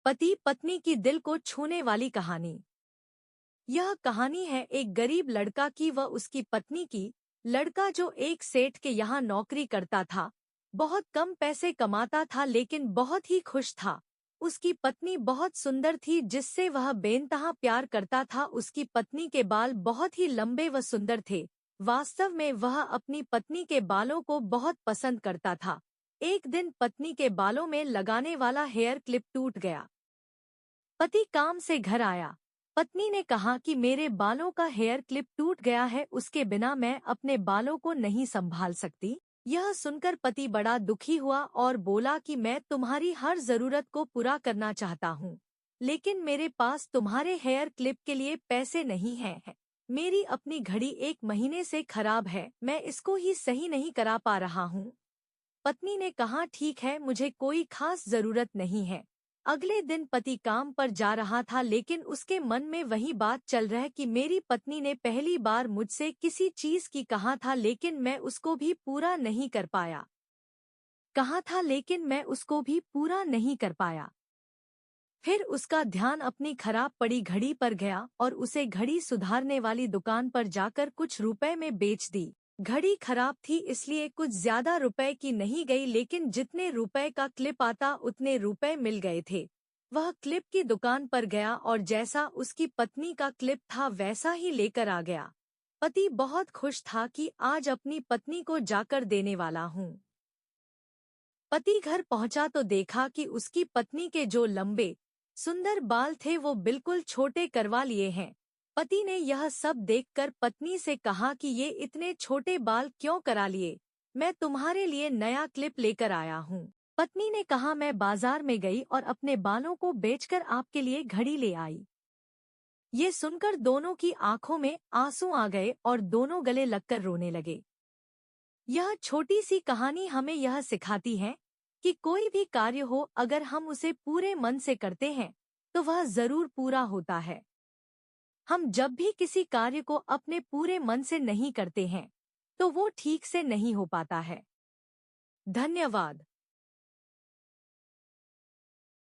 पति पत्नी की दिल को छूने वाली कहानी। यह कहानी है एक गरीब लड़का की व उसकी पत्नी की। लड़का जो एक सेठ के यहाँ नौकरी करता था, बहुत कम पैसे कमाता था लेकिन बहुत ही खुश था। उसकी पत्नी बहुत सुंदर थी जिससे वह बेनतहा प्यार करता था। उसकी पत्नी के बाल बहुत ही लंबे व सुंदर थे। वास्तव में वह अपनी पत्नी के बालों को बहुत पसंद करता था। एक दिन पत्नी के बालों में लगाने वाला हेयर क्लिप टूट गया। पति काम से घर आया। पत्नी ने कहा कि मेरे बालों का हेयर क्लिप टूट गया है, उसके बिना मैं अपने बालों को नहीं संभाल सकती। यह सुनकर पति बड़ा दुखी हुआ और बोला कि मैं तुम्हारी हर जरूरत को पूरा करना चाहता हूँ, लेकिन मेरे पास तुम्हारे हेयर क्लिप के लिए पैसे नहीं हैं। मेरी अपनी घड़ी 1 महीने से खराब है, मैं इसको ही सही नहीं करा पा रहा हूँ। पत्नी ने कहा ठीक है, मुझे कोई खास जरूरत नहीं है। अगले दिन पति काम पर जा रहा था लेकिन उसके मन में वही बात चल रहा कि मेरी पत्नी ने पहली बार मुझसे किसी चीज की कहा था लेकिन मैं उसको भी पूरा नहीं कर पाया। फिर उसका ध्यान अपनी खराब पड़ी घड़ी पर गया और उसे घड़ी सुधारने वाली दुकान पर जाकर कुछ रुपए में बेच दी। घड़ी खराब थी इसलिए कुछ ज्यादा रुपए की नहीं गई, लेकिन जितने रुपए का क्लिप आता उतने रुपए मिल गए थे। वह क्लिप की दुकान पर गया और जैसा उसकी पत्नी का क्लिप था वैसा ही लेकर आ गया। पति बहुत खुश था कि आज अपनी पत्नी को जाकर देने वाला हूँ। पति घर पहुंचा तो देखा कि उसकी पत्नी के जो लंबे सुंदर बाल थे वो बिल्कुल छोटे करवा लिए हैं। पति ने यह सब देखकर पत्नी से कहा कि ये इतने छोटे बाल क्यों करा लिए, मैं तुम्हारे लिए नया क्लिप लेकर आया हूँ। पत्नी ने कहा मैं बाजार में गई और अपने बालों को बेचकर आपके लिए घड़ी ले आई। ये सुनकर दोनों की आंखों में आंसू आ गए और दोनों गले लगकर रोने लगे। यह छोटी सी कहानी हमें यह सिखाती है कि कोई भी कार्य हो, अगर हम उसे पूरे मन से करते हैं तो वह जरूर पूरा होता है। हम जब भी किसी कार्य को अपने पूरे मन से नहीं करते हैं तो वो ठीक से नहीं हो पाता है। धन्यवाद।